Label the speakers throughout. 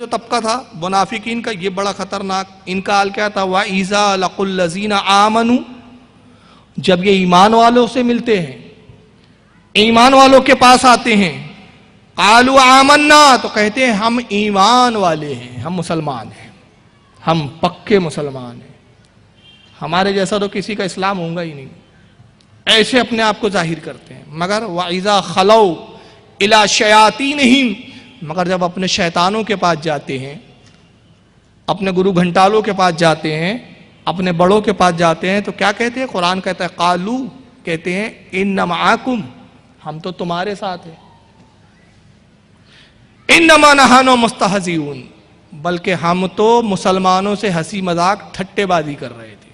Speaker 1: جو طبقہ تھا منافقین کا، یہ بڑا خطرناک، ان کا حال کیا تھا؟ وَإِذَا لَقُوا الَّذِينَ آمَنُوا، جب یہ ایمان والوں سے ملتے ہیں، ایمان والوں کے پاس آتے ہیں، قَالُوا آمَنَّا، تو کہتے ہیں ہم ایمان والے ہیں، ہم مسلمان ہیں، ہم پکے مسلمان ہیں، ہمارے جیسا تو کسی کا اسلام ہوگا ہی نہیں، ایسے اپنے آپ کو ظاہر کرتے ہیں۔ مگر وَإِذَا خَلَوْا إِلَىٰ شَيَاطِینِهِمْ، مگر جب اپنے شیطانوں کے پاس جاتے ہیں، اپنے گرو گھنٹالوں کے پاس جاتے ہیں، اپنے بڑوں کے پاس جاتے ہیں، تو کیا کہتے ہیں؟ قرآن کہتا ہے قالو، کہتے ہیں اِنَّ مَعَكُمْ، ہم تو تمہارے ساتھ ہیں، اِنَّمَا نَحْنُ مُسْتَہْزِئُونَ، بلکہ ہم تو مسلمانوں سے ہنسی مذاق ٹھٹے بازی کر رہے تھے،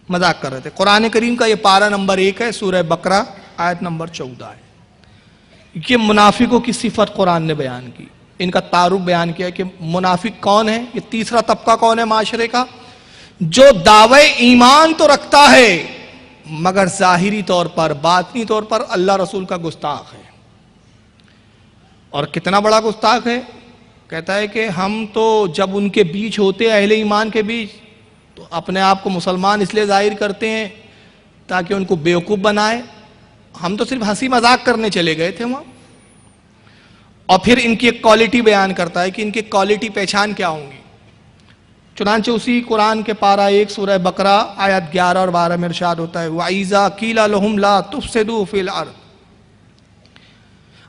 Speaker 1: مذاق کر رہے تھے۔ قرآن کریم کا یہ پارہ نمبر 1 ہے، سورہ بقرہ آیت نمبر 14 ہے۔ یہ منافقوں کی صفت قرآن نے بیان کی، ان کا تعارف بیان کیا کہ منافق کون ہے۔ یہ تیسرا طبقہ کون ہے معاشرے کا؟ جو دعوے ایمان تو رکھتا ہے مگر ظاہری طور پر، باطنی طور پر اللہ رسول کا گستاخ ہے۔ اور کتنا بڑا گستاخ ہے؟ کہتا ہے کہ ہم تو جب ان کے بیچ ہوتے اہل ایمان کے بیچ تو اپنے آپ کو مسلمان اس لیے ظاہر کرتے ہیں تاکہ ان کو بیوقوف بنائے، ہم تو صرف ہنسی مذاق کرنے چلے گئے تھے وہاں۔ اور پھر ان کی ایک کوالٹی بیان کرتا ہے کہ ان کی کوالٹی پہچان کیا ہوں گی۔ چنانچہ اسی قرآن کے پارہ 1 سورہ بقرہ آیت 11 اور 12 میں ارشاد ہوتا ہے وَإِذَا قِيلَ لَهُمْ لَا تُفْسِدُوا فِي الْأَرْضِ،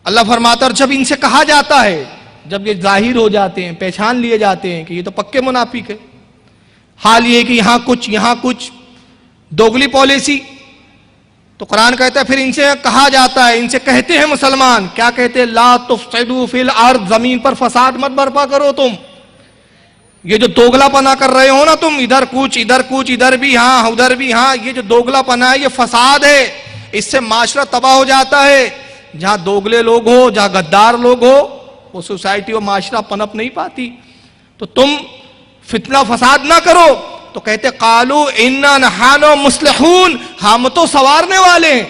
Speaker 1: اللہ فرماتا ہے جب ان سے کہا جاتا ہے، جب یہ ظاہر ہو جاتے ہیں، پہچان لیے جاتے ہیں کہ یہ تو پکے منافق ہے، حال یہ ہے کہ یہاں کچھ دوگلی پالیسی، تو قرآن کہتا ہے پھر ان سے کہا جاتا ہے، ان سے کہتے ہیں مسلمان، کیا کہتے ہیں؟ لا تفسدوا فی الارض، زمین پر فساد مت برپا کرو تم، یہ جو دوگلا پنا کر رہے ہو نا تم، ادھر کچھ ادھر بھی ہاں ادھر بھی ہاں، یہ جو دوگلا پنا ہے یہ فساد ہے، اس سے معاشرہ تباہ ہو جاتا ہے۔ جہاں دوگلے لوگ ہو، جہاں غدار لوگ ہو، وہ سوسائٹی و معاشرہ پنپ نہیں پاتی، تو تم فتنہ فساد نہ کرو۔ تو کہتے قالو انا نحن مصلحون، ہم تو سنوارنے والے ہیں،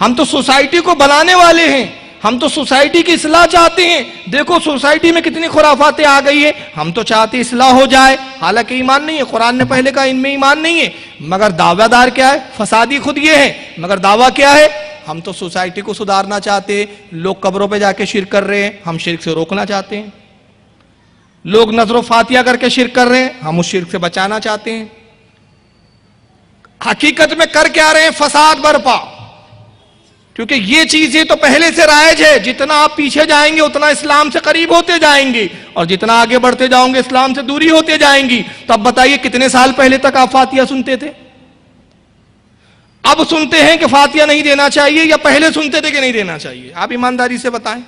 Speaker 1: ہم تو سوسائٹی کو بنانے والے ہیں، ہم تو سوسائٹی کی اصلاح چاہتے ہیں، دیکھو سوسائٹی میں کتنی خرافاتیں آ گئی ہیں، ہم تو چاہتے اصلاح ہو جائے، حالانکہ ایمان نہیں ہے، قرآن نے پہلے کہا ان میں ایمان نہیں ہے، مگر دعویٰ دار کیا ہے؟ فسادی خود یہ ہے، مگر دعویٰ کیا ہے؟ ہم تو سوسائٹی کو سدھارنا چاہتے ہیں، لوگ قبروں پہ جا کے شرک کر رہے ہیں، ہم شرک سے روکنا چاہتے ہیں، لوگ نذر و فاتحہ کر کے شرک کر رہے ہیں، ہم اس شرک سے بچانا چاہتے ہیں۔ حقیقت میں کر کیا رہے ہیں؟ فساد برپا، کیونکہ یہ چیزیں تو پہلے سے رائج ہے، جتنا آپ پیچھے جائیں گے اتنا اسلام سے قریب ہوتے جائیں گے، اور جتنا آگے بڑھتے جاؤں گے اسلام سے دوری ہوتے جائیں گی۔ تو اب بتائیے کتنے سال پہلے تک آپ فاتحہ سنتے تھے؟ اب سنتے ہیں کہ فاتحہ نہیں دینا چاہیے، یا پہلے سنتے تھے کہ نہیں دینا چاہیے؟ آپ ایمانداری سے بتائیں،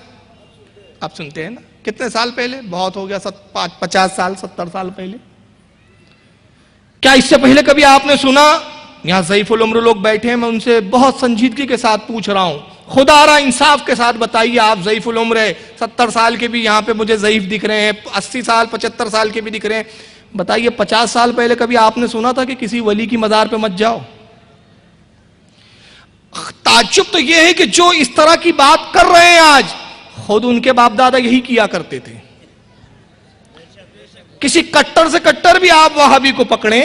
Speaker 1: آپ سنتے ہیں نا؟ کتنے سال پہلے؟ بہت ہو گیا 50 سال 70 سال پہلے۔ کیا اس سے پہلے کبھی آپ نے سنا؟ یہاں ضعیف العمر لوگ بیٹھے ہیں، میں ان سے بہت سنجیدگی کے ساتھ پوچھ رہا ہوں، خدا را انصاف کے ساتھ بتائیے، آپ ضعیف العمر ہے، 70 سال کے بھی یہاں پہ مجھے ضعیف دکھ رہے ہیں، 80 سال 75 سال کے بھی دکھ رہے ہیں، بتائیے 50 سال پہلے کبھی آپ نے سنا تھا کہ کسی ولی کی مزار پہ مت جاؤ؟ تعجب تو یہ ہے کہ جو اس طرح کی بات کر رہے ہیں آج، خود ان کے باپ دادا یہی کیا کرتے تھے۔ کسی کٹر سے کٹر بھی آپ وہابی کو پکڑیں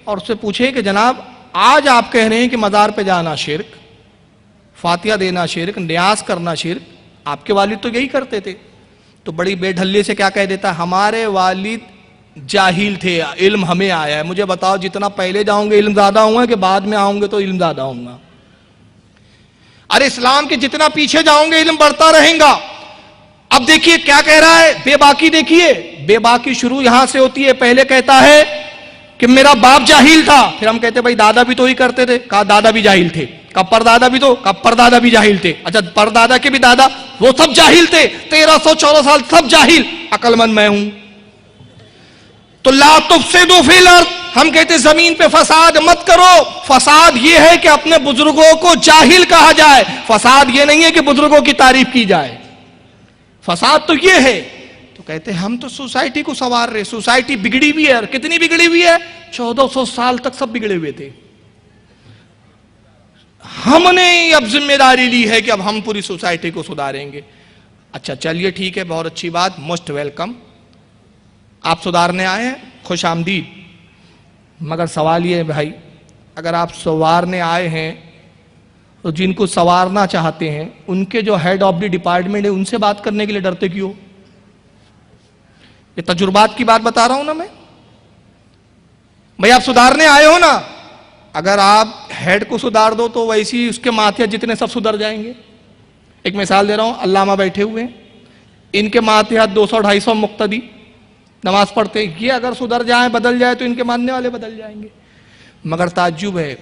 Speaker 1: اور اس سے پوچھیں کہ جناب آج آپ کہہ رہے ہیں کہ مزار پہ جانا شرک، فاتحہ دینا شرک، نیاز کرنا شرک، آپ کے والد تو یہی کرتے تھے، تو بڑی بے ڈھلے سے کیا کہہ دیتا ہے؟ ہمارے والد جاہل تھے، علم ہمیں آیا ہے۔ مجھے بتاؤ جتنا پہلے جاؤں گے علم زیادہ ہوں گا کہ بعد میں آؤں گے تو علم زیادہ ہوں گا؟ ارے اسلام کے جتنا پیچھے جاؤں گے علم بڑھتا رہیں گا۔ اب دیکھیے کیا کہہ رہا ہے، بے باکی دیکھیے، بے باکی شروع یہاں سے ہوتی ہے۔ پہلے کہتا ہے کہ میرا باپ جاہل تھا، پھر ہم کہتے بھائی دادا بھی تو ہی کرتے تھے، کہا دادا بھی جاہل تھے، کہا پردادا بھی تو، کہا پردادا بھی جاہل تھے، اچھا پردادا کے بھی دادا، وہ سب جاہل تھے، 1314 سال سب جاہل، عقل مند میں ہوں۔ تو لا تفسدوا فی الارض، ہم کہتے زمین پہ فساد مت کرو۔ فساد یہ ہے کہ اپنے بزرگوں کو جاہل کہا جائے، فساد یہ نہیں ہے کہ بزرگوں کی تعریف کی جائے، فساد تو یہ ہے۔ تو کہتے ہم تو سوسائٹی کو سنوار رہے، سوسائٹی بگڑی بھی ہے، اور کتنی بگڑی ہوئی ہے؟ 1400 سال تک سب بگڑے ہوئے تھے، ہم نے اب ذمہ داری لی ہے کہ اب ہم پوری سوسائٹی کو سدھاریں گے۔ اچھا چلیے ٹھیک ہے، بہت اچھی بات، موسٹ ویلکم، آپ سدھارنے آئے ہیں، خوش آمدید۔ مگر سوال یہ ہے بھائی، اگر آپ سنوارنے آئے ہیں تو جن کو سنوارنا چاہتے ہیں ان کے جو ہیڈ آف دی ڈپارٹمنٹ ہے ان سے بات کرنے کے لیے ڈرتے کیوں؟ یہ تجربات کی بات بتا رہا ہوں نا میں بھائی، آپ سدھارنے آئے ہو نا، اگر آپ ہیڈ کو سدھار دو تو ویسی اس کے ماتحت جتنے سب سدھر جائیں گے۔ ایک مثال دے رہا ہوں، علامہ بیٹھے ہوئے ہیں، ان کے ماتحت 200-250 مقتدی نماز پڑھتے ہیں، یہ اگر سدھر جائیں بدل جائے تو ان کے ماننے والے بدل جائیں گے۔ مگر تعجب ہے،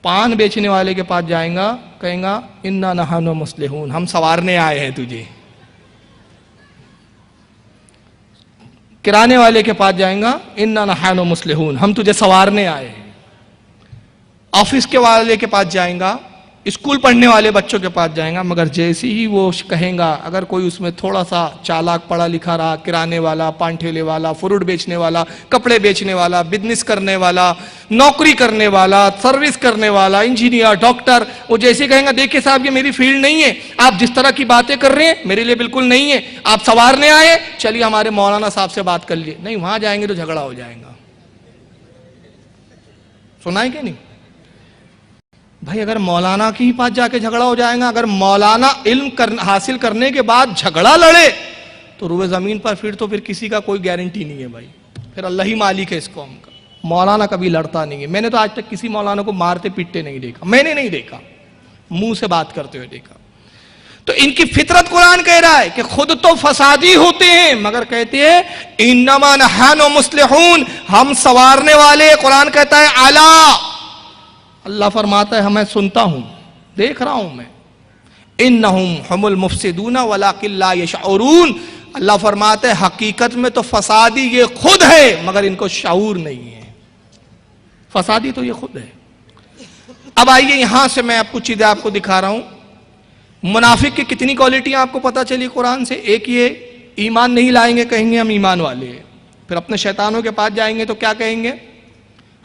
Speaker 1: پان بیچنے والے کے پاس جائیں گا، کہیں گا انا نحن مصلحون، ہم سنوارنے آئے ہیں تجھے۔ کرانے والے کے پاس جائیں گا انا نحن مصلحون، ہم تجھے سنوارنے آئے ہیں۔ آفس کے والے کے پاس جائیں گا، اسکول پڑھنے والے بچوں کے پاس جائیں گا، مگر جیسے ہی وہ کہیں گا، اگر کوئی اس میں تھوڑا سا چالاک پڑھا لکھا رہا، کرانے والا، پان ٹھیلے والا، فروٹ بیچنے والا، کپڑے بیچنے والا، بزنس کرنے والا، نوکری کرنے والا، سروس کرنے والا، انجینئر، ڈاکٹر، وہ جیسے کہیں گا دیکھیں صاحب یہ میری فیلڈ نہیں ہے، آپ جس طرح کی باتیں کر رہے ہیں میرے لیے بالکل نہیں ہے، آپ سنوارنے آئے، چلیے ہمارے مولانا صاحب سے بات کر لیے، نہیں وہاں جائیں گے تو جھگڑا ہو جائے گا۔ سنا ہے کہ نہیں بھائی؟ اگر مولانا کے ہی پاس جا کے جھگڑا ہو جائے گا، اگر مولانا علم حاصل کرنے کے بعد جھگڑا لڑے تو روئے زمین پر پھر کسی کا کوئی گارنٹی نہیں ہے بھائی، پھر اللہ ہی مالک ہے اس قوم کا۔ مولانا کبھی لڑتا نہیں ہے، میں نے تو آج تک کسی مولانا کو مارتے پیٹتے نہیں دیکھا، میں نے نہیں دیکھا، منہ سے بات کرتے ہوئے دیکھا۔ تو ان کی فطرت قرآن کہہ رہا ہے کہ خود تو فسادی ہوتے ہیں مگر کہتے ہیں انما نحن مصلحون، ہم سنوارنے والے۔ قرآن کہتا ہے اعلیٰ، اللہ فرماتا ہے میں سنتا ہوں، دیکھ رہا ہوں میں، انہم ہم المفسدون ولکن لا یشعرون، اللہ فرماتا ہے حقیقت میں تو فسادی یہ خود ہے مگر ان کو شعور نہیں ہے، فسادی تو یہ خود ہے۔ اب آئیے یہاں سے میں کچھ چیزیں آپ کو دکھا رہا ہوں۔ منافق کی کتنی کوالٹیاں آپ کو پتہ چلی قرآن سے؟ ایک یہ ایمان نہیں لائیں گے، کہیں گے ہم ایمان والے ہیں، پھر اپنے شیطانوں کے پاس جائیں گے تو کیا کہیں گے؟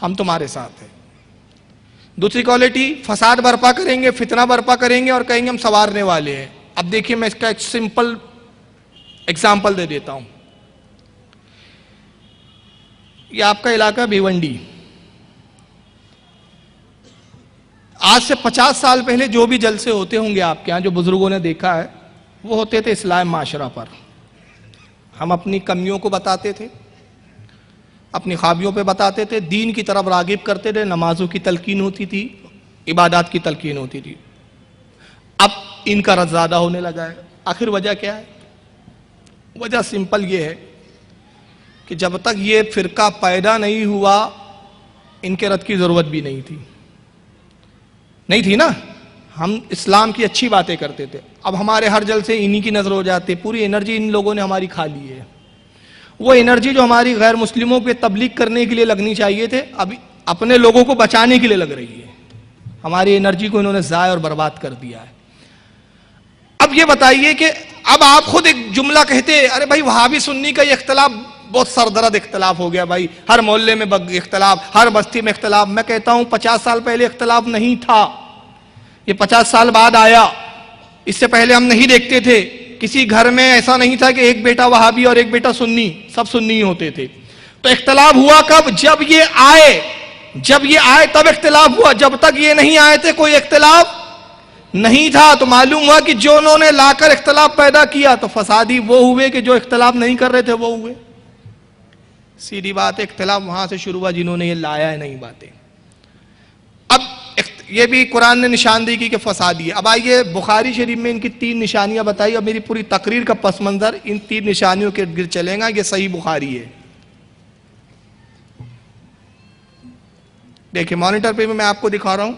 Speaker 1: ہم تمہارے ساتھ ہیں۔ دوسری کوالٹی، فساد برپا کریں گے، فتنہ برپا کریں گے اور کہیں گے ہم سنوارنے والے ہیں۔ اب دیکھیے میں اس کا ایک سمپل ایگزامپل دے دیتا ہوں۔ یہ آپ کا علاقہ بھیونڈی، آج سے 50 سال پہلے جو بھی جلسے ہوتے ہوں گے آپ کے یہاں، جو بزرگوں نے دیکھا ہے، وہ ہوتے تھے اصلاح معاشرہ پر۔ ہم اپنی کمیوں کو بتاتے تھے، اپنی خابیوں پہ بتاتے تھے، دین کی طرف راغب کرتے تھے، نمازوں کی تلقین ہوتی تھی، عبادات کی تلقین ہوتی تھی۔ اب ان کا رد زیادہ ہونے لگا ہے۔ آخر وجہ کیا ہے؟ وجہ سمپل یہ ہے کہ جب تک یہ فرقہ پیدا نہیں ہوا ان کے رد کی ضرورت بھی نہیں تھی نا۔ ہم اسلام کی اچھی باتیں کرتے تھے، اب ہمارے ہر جلسے انہی کی نظر ہو جاتے، پوری انرجی ان لوگوں نے ہماری کھا لی ہے۔ وہ انرجی جو ہماری غیر مسلموں پہ تبلیغ کرنے کے لیے لگنی چاہیے تھے، اب اپنے لوگوں کو بچانے کے لیے لگ رہی ہے۔ ہماری انرجی کو انہوں نے ضائع اور برباد کر دیا ہے۔ اب یہ بتائیے کہ اب آپ خود ایک جملہ کہتے ہیں، ارے بھائی وہابی سنی کا یہ اختلاف بہت سردرد اختلاف ہو گیا بھائی، ہر محلے میں اختلاف، ہر بستی میں اختلاف۔ میں کہتا ہوں 50 سال پہلے اختلاف نہیں تھا، یہ 50 سال بعد آیا۔ اس سے پہلے ہم نہیں دیکھتے تھے، کسی گھر میں ایسا نہیں تھا کہ ایک بیٹا وہابی اور ایک بیٹا سنی، سب سنی ہوتے تھے۔ تو اختلاف ہوا کب؟ جب یہ آئے تب اختلاف ہوا، جب تک یہ نہیں آئے تھے کوئی اختلاف نہیں تھا۔ تو معلوم ہوا کہ جو انہوں نے لا کر اختلاف پیدا کیا تو فسادی وہ ہوئے کہ جو اختلاف نہیں کر رہے تھے وہ ہوئے۔ سیدھی بات ہے، اختلاف وہاں سے شروع ہوا جنہوں نے یہ لایا ہے نئی باتیں۔ اب یہ بھی قرآن نے نشاندہی کی کہ فسادی ہے۔ اب آئیے بخاری شریف میں ان کی 3 نشانیاں بتائی، اور میری پوری تقریر کا پس منظر ان 3 نشانیوں کے ارد گرد چلے گا۔ یہ صحیح بخاری ہے، دیکھیں مانیٹر پہ میں آپ کو دکھا رہا ہوں۔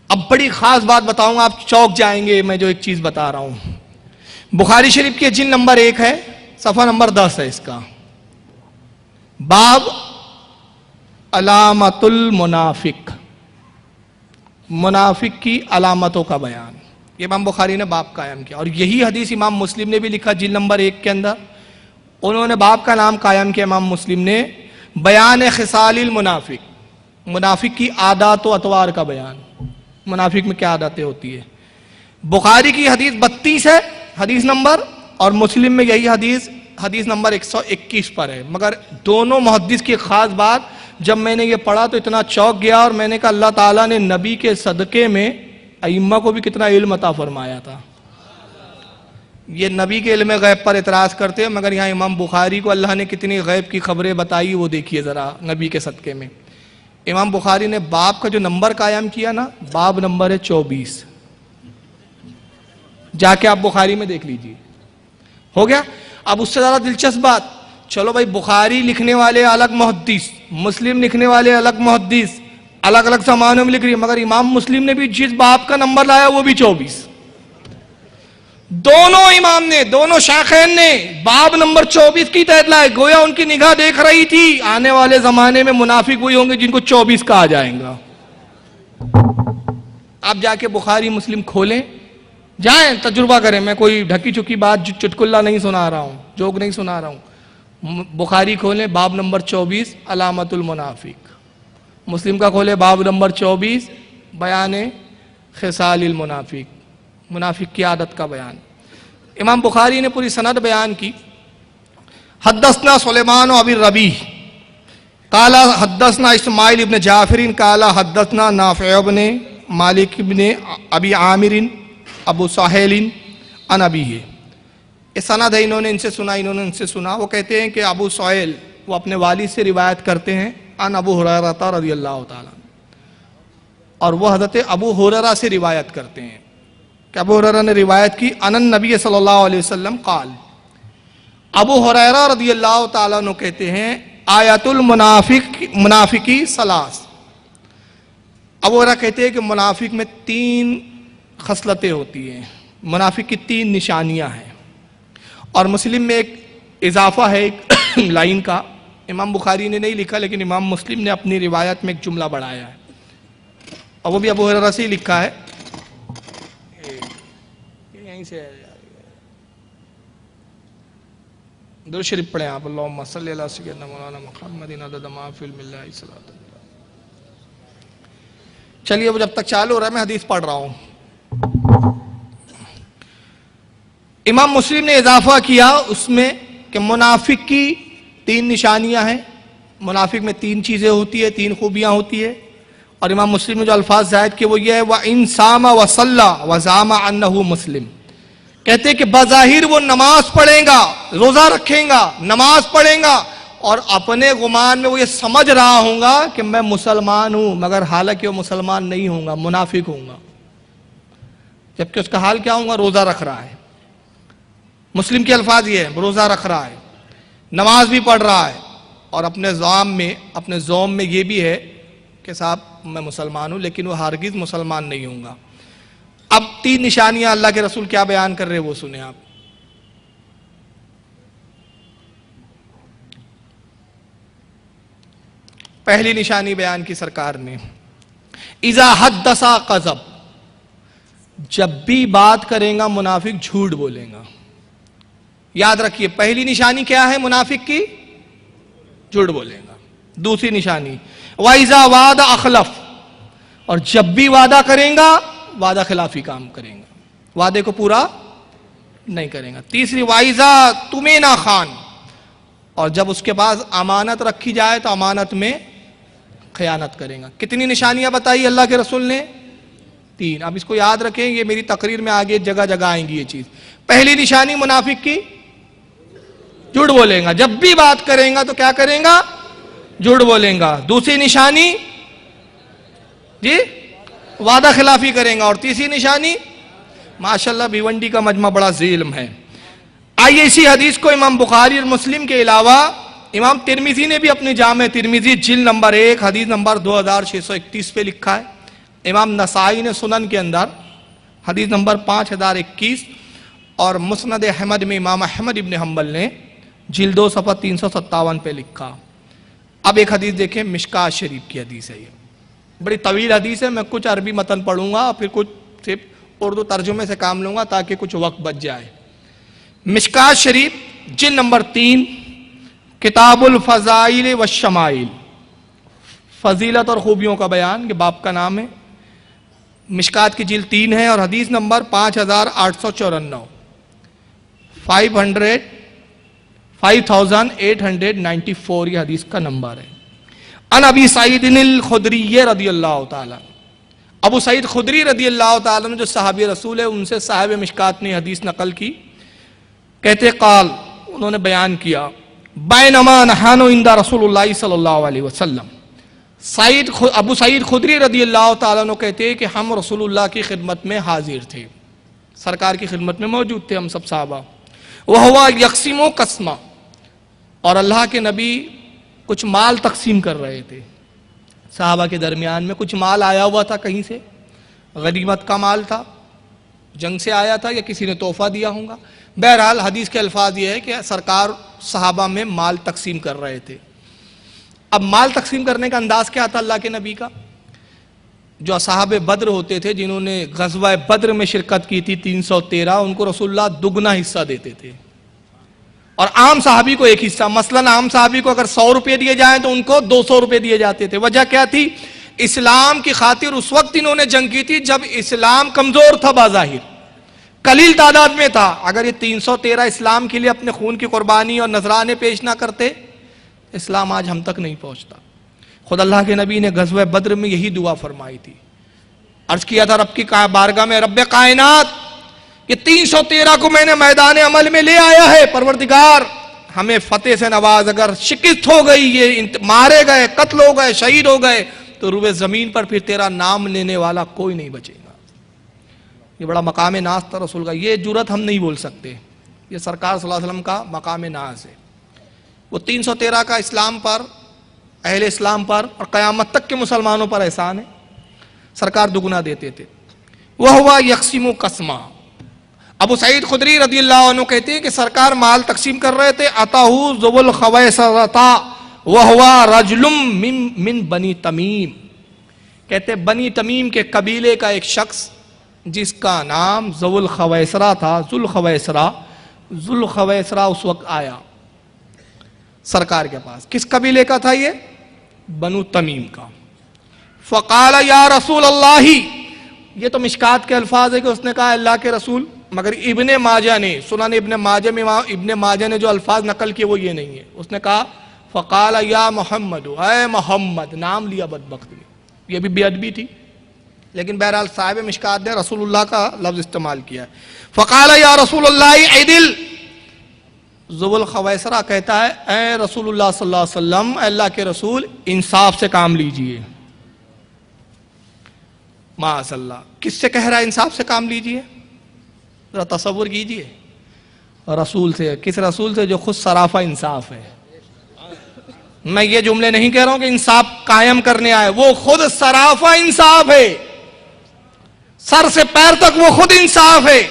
Speaker 1: اب بڑی خاص بات بتاؤں گا، آپ چوک جائیں گے میں جو ایک چیز بتا رہا ہوں۔ بخاری شریف کے جلد نمبر 1 ہے، صفحہ نمبر 10 ہے اس کا، باب علامت المنافق، منافق کی علامتوں کا بیان۔ یہ امام بخاری نے باب قائم کیا، اور یہی حدیث امام مسلم نے بھی لکھا جلد نمبر 1 کے اندر۔ انہوں نے باب کا نام قائم کیا امام مسلم نے، بیان خصال المنافق، منافق کی عادات و اطوار کا بیان، منافق میں کیا عادتیں ہوتی ہے۔ بخاری کی حدیث 32 ہے حدیث نمبر، اور مسلم میں یہی حدیث نمبر 121 پر ہے. مگر دونوں محدث کی خاص بات، جب میں نے یہ پڑھا تو اتنا چوک گیا، اور میں نے کہا اللہ تعالیٰ نے نبی کے صدقے میں ائمہ کو بھی کتنا علم عطا فرمایا تھا. یہ نبی کے علم غیب پر اعتراض کرتے ہیں، مگر یہاں امام بخاری کو اللہ نے کتنی غیب کی خبریں بتائی، وہ دیکھیے ذرا نبی کے صدقے میں. امام بخاری نے باب کا جو نمبر قائم کیا نا، باب نمبر ہے 24. جا کے آپ بخاری میں دیکھ لیجیے. ہو گیا. اب اس سے زیادہ دلچسپ بات، چلو بھائی بخاری لکھنے والے الگ محدث، مسلم لکھنے والے الگ محدث، الگ الگ زمانوں میں لکھ رہی ہے، مگر امام مسلم نے بھی جس باب کا نمبر لایا وہ بھی 24. دونوں امام نے، دونوں شیخین نے باب نمبر 24 کی تحت لائے. گویا ان کی نگاہ دیکھ رہی تھی آنے والے زمانے میں منافق وہی ہوں گے جن کو 24 کہا جائے گا. آپ جا کے بخاری مسلم کھولیں، جائیں تجربہ کریں. میں کوئی ڈھکی چکی بات چٹکلہ نہیں سنا رہا ہوں، جوک نہیں سنا رہا ہوں. بخاری کھولیں باب نمبر 24 علامت المنافق، مسلم کا کھولے باب نمبر 24 بیان خصال المنافق، منافق کی عادت کا بیان. امام بخاری نے پوری سند بیان کی. حدثنا سلیمان و ابی الربیع قال حدثنا اسماعیل ابن جعفر قال حدثنا نافع ابن مالک ابن ابی عامر ابو سہیل عن ابیہ. یہ سند ہے، انہوں نے ان سے سنا، انہوں نے ان سے سنا. وہ کہتے ہیں کہ ابو سہیل وہ اپنے والد سے روایت کرتے ہیں عن ابو ہریرہ رضی اللہ تعالیٰ، اور وہ حضرت ابو ہریرہ سے روایت کرتے ہیں کہ ابو ہریرہ نے روایت کی ان النبی صلی اللہ علیہ وسلم قال. ابو ہریرہ رضی اللہ تعالیٰ عنہ کہتے ہیں آیت المنافقی ثلاث. ابو ہریرہ کہتے ہیں کہ منافق میں 3 خصلتیں ہوتی ہیں، منافق کی 3 نشانیاں ہیں. اور مسلم میں ایک اضافہ ہے ایک لائن کا، امام بخاری نے نہیں لکھا لیکن امام مسلم نے اپنی روایت میں ایک جملہ بڑھایا ہے، اور وہ بھی ابو ہریرہ سے ہی لکھا ہے. یہیں سے درود شریف پڑھیں آپ، اللہم صلی علی سیدنا مولانا محمد عدد ما فی علم اللہ صلاۃ اللہ. چلیے وہ جب تک چالو ہو رہا ہے میں حدیث پڑھ رہا ہوں. امام مسلم نے اضافہ کیا اس میں کہ منافق کی 3 نشانیاں ہیں، منافق میں 3 چیزیں ہوتی ہیں، 3 خوبیاں ہوتی ہیں. اور امام مسلم نے جو الفاظ زائد کیے وہ یہ ہے وَإِن صَامَ وَصَلَّى وَزَعَمَ أَنَّهُ مسلم. کہتے ہیں کہ بظاہر وہ نماز پڑھیں گا، روزہ رکھیں گا، نماز پڑھیں گا، اور اپنے گمان میں وہ یہ سمجھ رہا ہوں گا کہ میں مسلمان ہوں، مگر حالانکہ وہ مسلمان نہیں ہوں گا، منافق ہوں گا. جبکہ اس کا حال کیا ہوں گا؟ روزہ رکھ رہا ہے. مسلم کے الفاظ یہ ہے، روزہ رکھ رہا ہے، نماز بھی پڑھ رہا ہے، اور اپنے زوم میں یہ بھی ہے کہ صاحب میں مسلمان ہوں، لیکن وہ ہرگز مسلمان نہیں ہوں گا. اب 3 نشانیاں اللہ کے رسول کیا بیان کر رہے ہیں وہ سنیں آپ. پہلی نشانی بیان کی سرکار نے، اذا حدث کذب، جب بھی بات کرے گا منافق جھوٹ بولے گا. یاد رکھیے پہلی نشانی کیا ہے منافق کی؟ جھوٹ بولے گا. دوسری نشانی وَإِذَا وَعَدَ أَخْلَفَ، اور جب بھی وعدہ کریں گا وعدہ خلافی کام کریں گا، وعدے کو پورا نہیں کریں گا. تیسری وَإِذَا تُمِنَ خَانَ، اور جب اس کے پاس امانت رکھی جائے تو امانت میں خیانت کریں گا. کتنی نشانیاں بتائی اللہ کے رسول نے؟ 3. اب اس کو یاد رکھیں، یہ میری تقریر میں آگے جگہ جگہ آئیں گی یہ چیز. پہلی نشانی منافق کی جھوٹ بولیں گا، جب بھی بات کریں گا تو کیا کریں گا؟ جھوٹ بولیں گا. دوسری نشانی جی وعدہ خلافی کریں گا. اور تیسری نشانی ماشاءاللہ بھیونڈی کا مجمع بڑا ذی علم ہے. آئیے اسی حدیث کو امام بخاری اور مسلم کے علاوہ امام ترمذی نے بھی اپنے جامع ترمذی جلد نمبر 1 حدیث نمبر 2631 پہ لکھا ہے. امام نسائی نے سنن کے اندر حدیث نمبر 5021، اور مسند احمد میں امام احمد ابن حنبل نے جلد 2 صفحہ 357 پہ لکھا. اب ایک حدیث دیکھیں، مشکات شریف کی حدیث ہے. یہ بڑی طویل حدیث ہے، میں کچھ عربی متن پڑھوں گا اور پھر کچھ صرف اردو ترجمے سے کام لوں گا تاکہ کچھ وقت بچ جائے. مشکات شریف جلد نمبر 3 کتاب الفضائل والشمائل، فضیلت اور خوبیوں کا بیان، یہ باپ کا نام ہے. مشکات کی جلد 3 ہے اور حدیث نمبر 5894 5894 یہ حدیث کا نمبر ہے۔ ان ابی سعید الخدری رضی اللہ تعالیٰ، ابو سعید خدری رضی اللہ تعالیٰ جو صحابی رسول ہے، ان سے صاحب مشکات نے حدیث نقل کی، کہتے قال، انہوں نے بیان کیا، بینما نحن عند رسول اللہ صلی اللہ علیہ وسلم، ابو سعید خدری رضی اللہ تعالیٰ عنہ کہتے ہیں کہ ہم رسول اللہ کی خدمت میں حاضر تھے، سرکار کی خدمت میں موجود تھے ہم سب صحابہ، وہوا یقسم قسما، اور اللہ کے نبی کچھ مال تقسیم کر رہے تھے، صحابہ کے درمیان میں کچھ مال آیا ہوا تھا، کہیں سے غنیمت کا مال تھا، جنگ سے آیا تھا یا کسی نے تحفہ دیا ہوگا، بہرحال حدیث کے الفاظ یہ ہے کہ سرکار صحابہ میں مال تقسیم کر رہے تھے۔ اب مال تقسیم کرنے کا انداز کیا تھا اللہ کے نبی کا؟ جو اصحاب بدر ہوتے تھے، جنہوں نے غزوہ بدر میں شرکت کی تھی 313، ان کو رسول اللہ دگنا حصہ دیتے تھے، اور عام صحابی کو ایک حصہ، مثلا عام صحابی کو اگر 100 روپے دیے جائیں تو ان کو 200 روپے دیے جاتے تھے۔ وجہ کیا تھی؟ اسلام کی خاطر اس وقت انہوں نے جنگ کی تھی جب اسلام کمزور تھا، بظاہر قلیل تعداد میں تھا۔ اگر یہ 313 اسلام کے لیے اپنے خون کی قربانی اور نذرانے پیش نہ کرتے، اسلام آج ہم تک نہیں پہنچتا۔ خود اللہ کے نبی نے غزوہ بدر میں یہی دعا فرمائی تھی، عرض کیا تھا رب کی بارگاہ میں، رب کائنات، یہ 313 کو میں نے میدان عمل میں لے آیا ہے، پروردگار ہمیں فتح سے نواز، اگر شکست ہو گئی، یہ مارے گئے، قتل ہو گئے، شہید ہو گئے، تو روئے زمین پر پھر تیرا نام لینے والا کوئی نہیں بچے گا۔ یہ بڑا مقام ناز تھا رسول کا، یہ جرت ہم نہیں بول سکتے، یہ سرکار صلی اللہ علیہ وسلم کا مقام ناز ہے۔ وہ 313 کا اسلام پر، اہل اسلام پر اور قیامت تک کے مسلمانوں پر احسان ہے، سرکار دگنا دیتے تھے۔ وہوا یقسم قسما، ابو سعید خدری رضی اللہ عنہ کہتے ہیں کہ سرکار مال تقسیم کر رہے تھے، اتاہ ذو الخویصرۃ وہوا رجل من بنی تمیم، کہتے بنی تمیم کے قبیلے کا ایک شخص جس کا نام ذو الخویصرہ تھا، ذو الخویصرہ اس وقت آیا سرکار کے پاس۔ کس قبیلے کا تھا یہ؟ بنو تمیم کا۔ فقال یا رسول اللہ، یہ تو مشکات کے الفاظ ہے کہ اس نے کہا اللہ کے رسول، مگر ابن ماجہ نے، سنن ابن ماجہ میں ابن ماجہ نے جو الفاظ نقل کیے وہ یہ نہیں ہے، اس نے کہا فقال یا محمد، اے محمد، نام لیا بدبخت نے، یہ بھی بے ادبی تھی، لیکن بہرحال صاحب مشکات نے رسول اللہ کا لفظ استعمال کیا ہے۔ فقال یا رسول اللہ عدل، ذو الخویصرہ کہتا ہے اے رسول اللہ صلی اللہ علیہ وسلم، اے اللہ کے رسول، انصاف سے کام لیجئے۔ معاذ اللہ، کس سے کہہ رہا ہے انصاف سے کام لیجئے؟ ذرا تصور کیجئے، رسول سے۔ کس رسول سے؟ جو خود سراپا انصاف ہے۔ میں یہ جملے نہیں کہہ رہا ہوں کہ انصاف قائم کرنے آئے، وہ خود سراپا انصاف ہے، سر سے پیر تک وہ خود انصاف ہے۔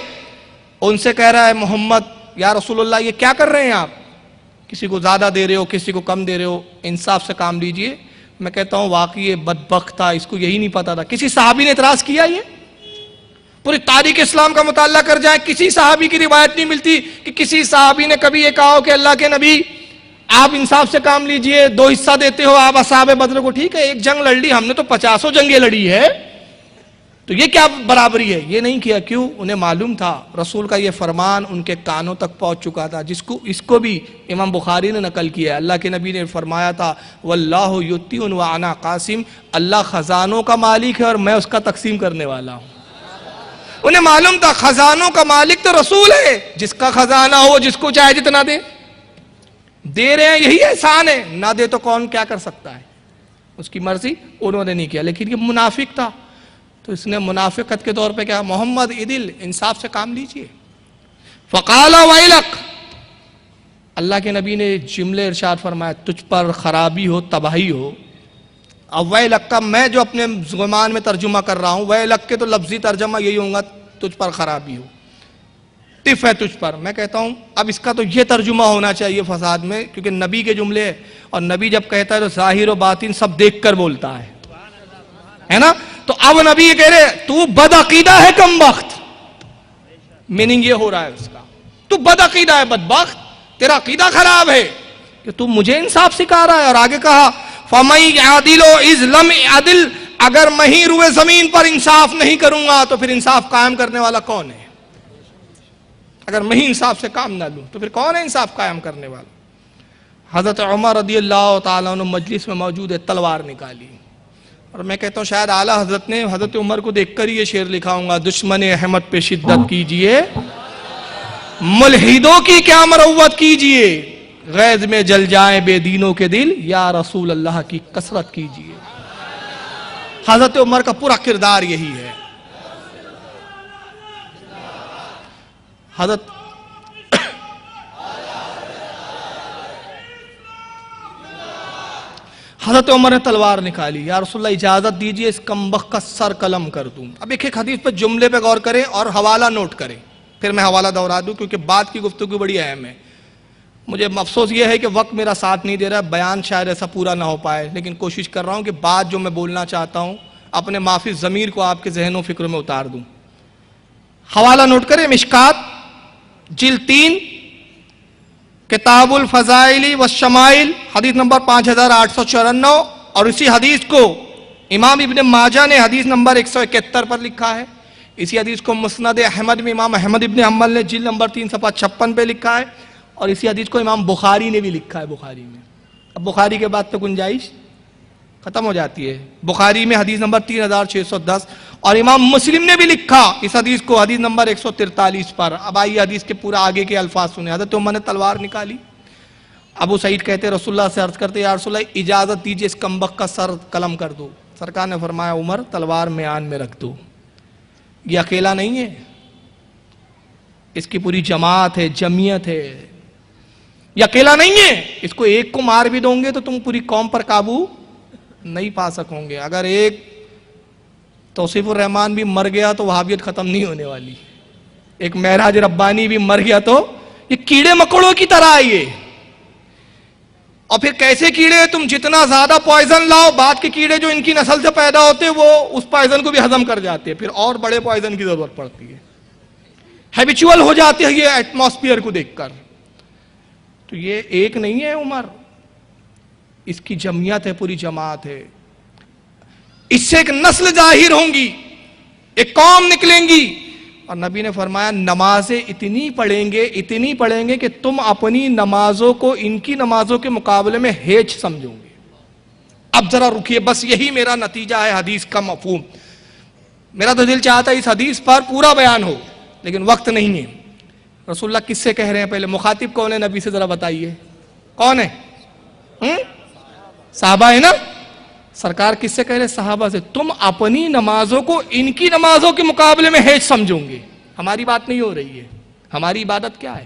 Speaker 1: ان سے کہہ رہا ہے محمد یا رسول اللہ یہ کیا کر رہے ہیں آپ؟ کسی کو زیادہ دے رہے ہو، کسی کو کم دے رہے ہو، انصاف سے کام لیجئے۔ میں کہتا ہوں واقعی یہ بدبخت تھا، اس کو یہی نہیں پتا تھا۔ کسی صحابی نے اعتراض کیا؟ یہ پوری تاریخ اسلام کا مطالعہ کر جائیں، کسی صحابی کی روایت نہیں ملتی کہ کسی صحابی نے کبھی یہ کہا ہو کہ اللہ کے نبی آپ انصاف سے کام لیجئے، 2 حصہ دیتے ہو آپ اصحاب بدر کو، ٹھیک ہے ایک جنگ لڑ لی، ہم نے تو 50 جنگیں لڑی ہے، تو یہ کیا برابری ہے؟ یہ نہیں کیا۔ کیوں؟ انہیں معلوم تھا رسول کا یہ فرمان ان کے کانوں تک پہنچ چکا تھا، اس کو بھی امام بخاری نے نقل کیا ہے۔ اللہ کے نبی نے فرمایا تھا واللہ یؤتی وانا قاسم، اللہ خزانوں کا مالک ہے اور میں اس کا تقسیم کرنے والا ہوں۔ انہیں معلوم تھا خزانوں کا مالک تو رسول ہے، جس کا خزانہ ہو جس کو چاہے جتنا دے رہے ہیں، یہی احسان ہے، نہ دے تو کون کیا کر سکتا ہے، اس کی مرضی۔ انہوں نے نہیں کیا، لیکن یہ منافق تھا تو اس نے منافقت کے طور پہ کیا، محمد عدل، انصاف سے کام لیجئے۔ فقال ویلک، اللہ کے نبی نے جملے ارشاد فرمایا تجھ پر خرابی ہو، تباہی ہو۔ اب ویلک کا میں جو اپنے زبان میں ترجمہ کر رہا ہوں، ویلک کے تو لفظی ترجمہ یہی ہوگا تجھ پر خرابی ہو، تف ہے تجھ پر۔ میں کہتا ہوں اب اس کا تو یہ ترجمہ ہونا چاہیے فساد میں، کیونکہ نبی کے جملے ہیں، اور نبی جب کہتا ہے تو ظاہر و باطن سب دیکھ کر بولتا ہے نا؟ تو اب نبی یہ کہہ رہے تو بد عقیدہ ہے کم بخت، میننگ یہ ہو رہا ہے اس کا، تو بد عقیدہ ہے بدبخت، تیرا عقیدہ خراب ہے کہ تو مجھے انصاف سکھا رہا ہے۔ اور آگے کہا فَمَن يَعْدِلُ إِذْ لَمْ يَعْدِلْ اگر میں ہی روئے زمین پر انصاف نہیں کروں گا تو پھر انصاف قائم کرنے والا کون ہے؟ اگر میں ہی انصاف سے کام نہ لوں تو پھر کون ہے انصاف قائم کرنے والا؟ حضرت عمر رضی اللہ تعالیٰ عنہ مجلس میں موجود ہے، تلوار نکالی، اور میں کہتا ہوں شاید اعلیٰ حضرت نے حضرت عمر کو دیکھ کر ہی یہ شعر لکھا ہوں گا، دشمن احمد پہ شدت کیجئے، ملحدوں کی کیا مروت کیجئے، غیظ میں جل جائیں بے دینوں کے دل، یا رسول اللہ کی کثرت کیجئے۔ حضرت عمر کا پورا کردار یہی ہے۔ حضرت عمر نے تلوار نکالی، یا رسول اللہ اجازت دیجئے اس کمبخت کا سر قلم کر دوں۔ اب ایک حدیث پہ جملے پہ غور کریں اور حوالہ نوٹ کریں، پھر میں حوالہ دہرا دوں کیونکہ بات کی گفتگو بڑی اہم ہے۔ مجھے افسوس یہ ہے کہ وقت میرا ساتھ نہیں دے رہا، بیان شاید ایسا پورا نہ ہو پائے، لیکن کوشش کر رہا ہوں کہ بات جو میں بولنا چاہتا ہوں اپنے معافی ضمیر کو آپ کے ذہن و فکر میں اتار دوں۔ حوالہ نوٹ کریں، مشکات جلد 3 کتاب الفضائل والشمائل حدیث نمبر 5894، اور اسی حدیث کو امام ابن ماجہ نے حدیث نمبر 171 پر لکھا ہے۔ اسی حدیث کو مسند احمد میں امام احمد ابن حنبل نے جلد نمبر 3 صفحہ 56 پہ لکھا ہے، اور اسی حدیث کو امام بخاری نے بھی لکھا ہے بخاری میں۔ اب بخاری کے بعد تو گنجائش ختم ہو جاتی ہے۔ بخاری میں حدیث نمبر 3610، اور امام مسلم نے بھی لکھا اس حدیث کو حدیث نمبر 143 پر۔ اب آئیے حدیث کے پورا آگے کے الفاظ سنیں۔ حضرت عمر نے تلوار نکالی، ابو سعید کہتے رسول اللہ سے عرض کرتے یا رسول اللہ اجازت دیجئے اس کمبخت کا سر قلم کر دو۔ سرکار نے فرمایا عمر تلوار میان میں رکھ دو، یہ اکیلا نہیں ہے، اس کی پوری جماعت ہے، جمعیت ہے، یہ اکیلا نہیں ہے، اس کو ایک کو مار بھی دو گے تو تم پوری قوم پر قابو نہیں پا سکو گے۔ اگر ایک توصیف الرحمان بھی مر گیا تو وہابیت ختم نہیں ہونے والی، ایک معراج ربانی بھی مر گیا تو یہ کیڑے مکوڑوں کی طرح آئیے۔ اور پھر کیسے کیڑے؟ تم جتنا زیادہ پوائزن لاؤ، بعد کے کیڑے جو ان کی نسل سے پیدا ہوتے وہ اس پوائزن کو بھی ہضم کر جاتے ہیں، پھر اور بڑے پوائزن کی ضرورت پڑتی ہے، ہیبیچول ہو جاتے ہیں یہ ایٹماسفیئر کو دیکھ کر۔ تو یہ ایک نہیں ہے عمر، اس کی جمعیت ہے، پوری جماعت ہے، اس سے ایک نسل ظاہر ہوں گی، ایک قوم نکلیں گی۔ اور نبی نے فرمایا نمازیں اتنی پڑھیں گے کہ تم اپنی نمازوں کو ان کی نمازوں کے مقابلے میں ہیچ سمجھو گے۔ اب ذرا رکیے، بس یہی میرا نتیجہ ہے حدیث کا مفہوم۔ میرا تو دل چاہتا ہے اس حدیث پر پورا بیان ہو، لیکن وقت نہیں ہے۔ رسول اللہ کس سے کہہ رہے ہیں؟ پہلے مخاطب کون ہے نبی سے ذرا بتائیے، کون ہے؟ صحابہ ہے نا؟ سرکار کس سے کہہ رہے؟ صحابہ سے۔ تم اپنی نمازوں کو ان کی نمازوں کے مقابلے میں ہیچ سمجھوں گے۔ ہماری بات نہیں ہو رہی ہے، ہماری عبادت کیا ہے؟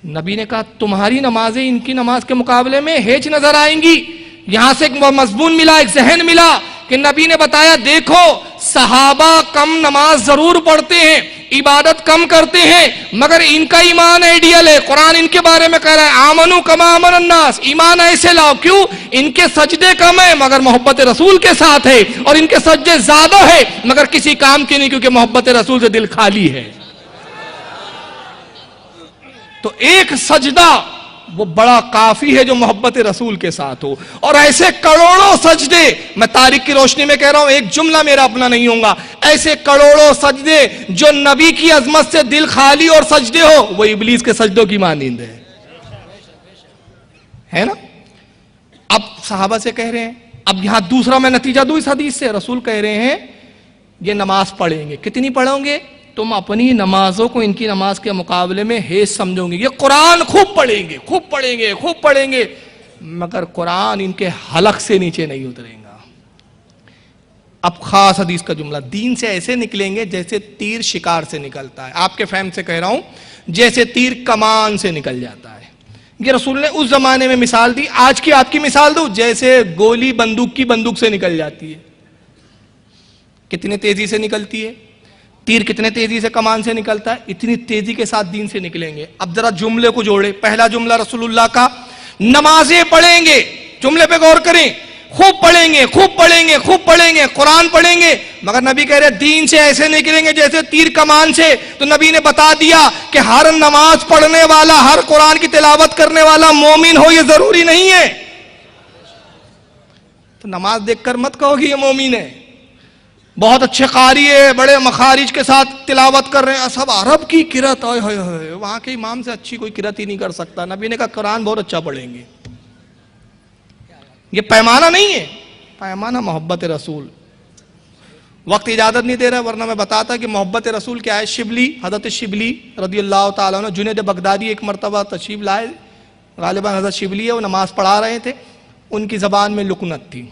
Speaker 1: نبی نے کہا تمہاری نمازیں ان کی نماز کے مقابلے میں ہیچ نظر آئیں گی۔ یہاں سے ایک مضمون ملا، ایک ذہن ملا کہ نبی نے بتایا دیکھو صحابہ کم نماز ضرور پڑھتے ہیں، عبادت کم کرتے ہیں، مگر ان کا ایمان آئیڈیل ہے۔ قرآن ان کے بارے میں کہہ رہا ہے آمنو کما آمن الناس، ایمان ایسے لاؤ۔ کیوں؟ ان کے سجدے کم ہیں مگر محبت رسول کے ساتھ ہے، اور ان کے سجدے زیادہ ہے مگر کسی کام کے نہیں، کیونکہ محبت رسول سے دل خالی ہے۔ تو ایک سجدہ وہ بڑا کافی ہے جو محبت رسول کے ساتھ ہو، اور ایسے کروڑوں سجدے، میں تاریخ کی روشنی میں کہہ رہا ہوں، ایک جملہ میرا اپنا نہیں ہوگا، ایسے کروڑوں سجدے جو نبی کی عظمت سے دل خالی اور سجدے ہو، وہ ابلیس کے سجدوں کی مانند ہے نا؟ اب صحابہ سے کہہ رہے ہیں، اب یہاں دوسرا میں نتیجہ دوں اس حدیث سے، رسول کہہ رہے ہیں یہ نماز پڑھیں گے، کتنی پڑھو گے؟ تم اپنی نمازوں کو ان کی نماز کے مقابلے میں ہیچ سمجھو گے۔ یہ قرآن خوب پڑھیں گے، مگر قرآن ان کے حلق سے نیچے نہیں اترے گا۔ اب خاص حدیث کا جملہ، دین سے ایسے نکلیں گے جیسے تیر شکار سے نکلتا ہے، آپ کے فہم سے کہہ رہا ہوں، جیسے تیر کمان سے نکل جاتا ہے۔ یہ رسول نے اس زمانے میں مثال دی، آج کی آپ کی مثال دوں، جیسے گولی بندوق سے نکل جاتی ہے۔ کتنی تیزی سے نکلتی ہے؟ تیر کتنے تیزی سے کمان سے نکلتا ہے؟ اتنی تیزی کے ساتھ دین سے نکلیں گے۔ اب ذرا جملے کو جوڑے، پہلا جملہ رسول اللہ کا نمازیں پڑھیں گے، جملے پہ غور کریں، خوب پڑھیں گے، قرآن پڑھیں گے، مگر نبی کہہ رہے دین سے ایسے نکلیں گے جیسے تیر کمان سے۔ تو نبی نے بتا دیا کہ ہر نماز پڑھنے والا، ہر قرآن کی تلاوت کرنے والا مومن ہو، یہ ضروری نہیں ہے۔ تو نماز دیکھ کر مت کہو کہ یہ مومن ہے، بہت اچھے قاری ہے، بڑے مخارج کے ساتھ تلاوت کر رہے ہیں، سب عرب کی قرات، وہاں کے امام سے اچھی کوئی قرات ہی نہیں کر سکتا، نبی نے کہا قرآن بہت اچھا پڑھیں گے۔ یہ پیمانہ نہیں ہے، پیمانہ محبت رسول۔ وقت اجازت نہیں دے رہا ورنہ میں بتاتا کہ محبت رسول کیا ہے۔ شبلی، حضرت شبلی رضی اللہ تعالیٰ عنہ، جنید بغدادی ایک مرتبہ تشریف لائے، غالباً حضرت شبلی ہے، وہ نماز پڑھا رہے تھے، ان کی زبان میں لکنت تھی۔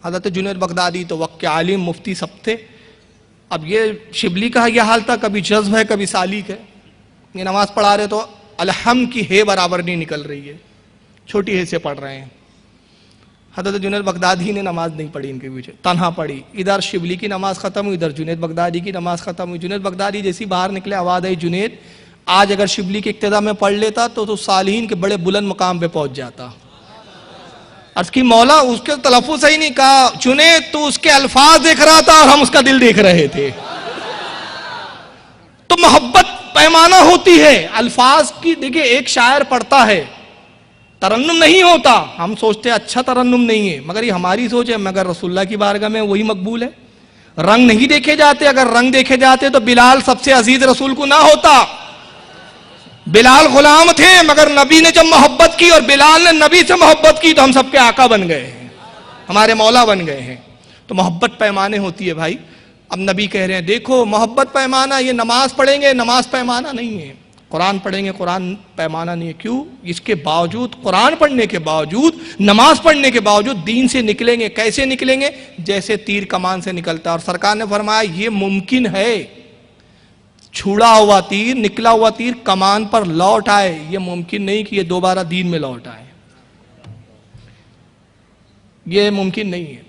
Speaker 1: حضرت جنید بغدادی تو وقت کے عالم مفتی سب تھے، اب یہ شبلی کا یہ حال تھا، کبھی جذب ہے کبھی سالک ہے، یہ نماز پڑھا رہے تو الحمد کی ہے برابر نہیں نکل رہی ہے، چھوٹی ہے سے پڑھ رہے ہیں۔ حضرت جنید بغدادی نے نماز نہیں پڑھی ان کے پیچھے، تنہا پڑھی، ادھر شبلی کی نماز ختم ہوئی، ادھر جنید بغدادی کی نماز ختم ہوئی۔ جنید بغدادی جیسی باہر نکلے، آواز آئی جنید، آج اگر شبلی کے اقتداء میں پڑھ لیتا تو صالحین کے بڑے بلند مقام پہ پہنچ جاتا۔ عرض کی مولا، اس کے تلفظ صحیح نہیں کہا، جنید تو اس کے الفاظ دیکھ رہا تھا اور ہم اس کا دل دیکھ رہے تھے۔ تو محبت پیمانہ ہوتی ہے الفاظ کی۔ دیکھیں ایک شاعر پڑھتا ہے، ترنم نہیں ہوتا، ہم سوچتے ہیں اچھا ترنم نہیں ہے، مگر یہ ہماری سوچ ہے، مگر رسول اللہ کی بارگاہ میں وہی مقبول ہے۔ رنگ نہیں دیکھے جاتے، اگر رنگ دیکھے جاتے تو بلال سب سے عزیز رسول کو نہ ہوتا۔ بلال غلام تھے، مگر نبی نے جب محبت کی اور بلال نے نبی سے محبت کی تو ہم سب کے آقا بن گئے ہیں، ہمارے مولا بن گئے ہیں۔ تو محبت پیمانے ہوتی ہے بھائی۔ اب نبی کہہ رہے ہیں دیکھو محبت پیمانہ، یہ نماز پڑھیں گے نماز پیمانہ نہیں ہے، قرآن پڑھیں گے قرآن پیمانہ نہیں ہے۔ کیوں؟ اس کے باوجود، قرآن پڑھنے کے باوجود، نماز پڑھنے کے باوجود دین سے نکلیں گے۔ کیسے نکلیں گے؟ جیسے تیر کمان سے نکلتا ہے۔ اور سرکار نے فرمایا یہ ممکن ہے، چھوڑا ہوا تیر، نکلا ہوا تیر کمان پر لوٹ آئے، یہ ممکن نہیں کہ یہ دوبارہ دین میں لوٹ آئے، یہ ممکن نہیں ہے۔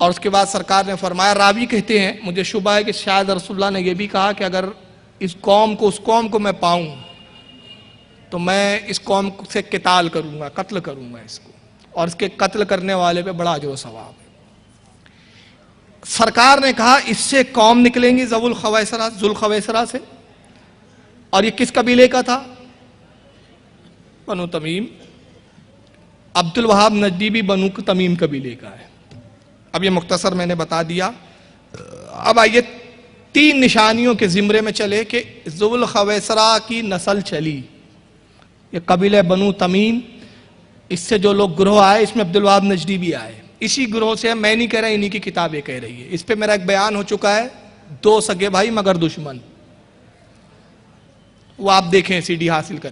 Speaker 1: اور اس کے بعد سرکار نے فرمایا، راوی کہتے ہیں مجھے شبہ ہے کہ شاید رسول اللہ نے یہ بھی کہا کہ اگر اس قوم کو میں پاؤں تو میں اس قوم سے قتال کروں گا، قتل کروں گا اس کو، اور اس کے قتل کرنے والے پہ بڑا اجر و ثواب ہے۔ سرکار نے کہا اس سے قوم نکلیں گی ذوالخویسرہ سے، اور یہ کس قبیلے کا تھا؟ بنو تمیم۔ عبد الوہاب نجدی بھی بنو تمیم قبیلے کا ہے۔ اب یہ مختصر میں نے بتا دیا۔ اب آئیے 3 نشانیوں کے زمرے میں چلے کہ ذوالخویسرہ کی نسل چلی، یہ قبیلہ بنو تمیم، اس سے جو لوگ گروہ آئے، اس میں عبد الوہاب نجدی بھی آئے، اسی گروہ سے میں نہیں کہہ رہا، انہی کی کتابیں کہہ رہی ہے۔ اس پہ میرا ایک بیان ہو چکا ہے، 2 سگے بھائی مگر دشمن، وہ آپ دیکھیں، CD حاصل کریں۔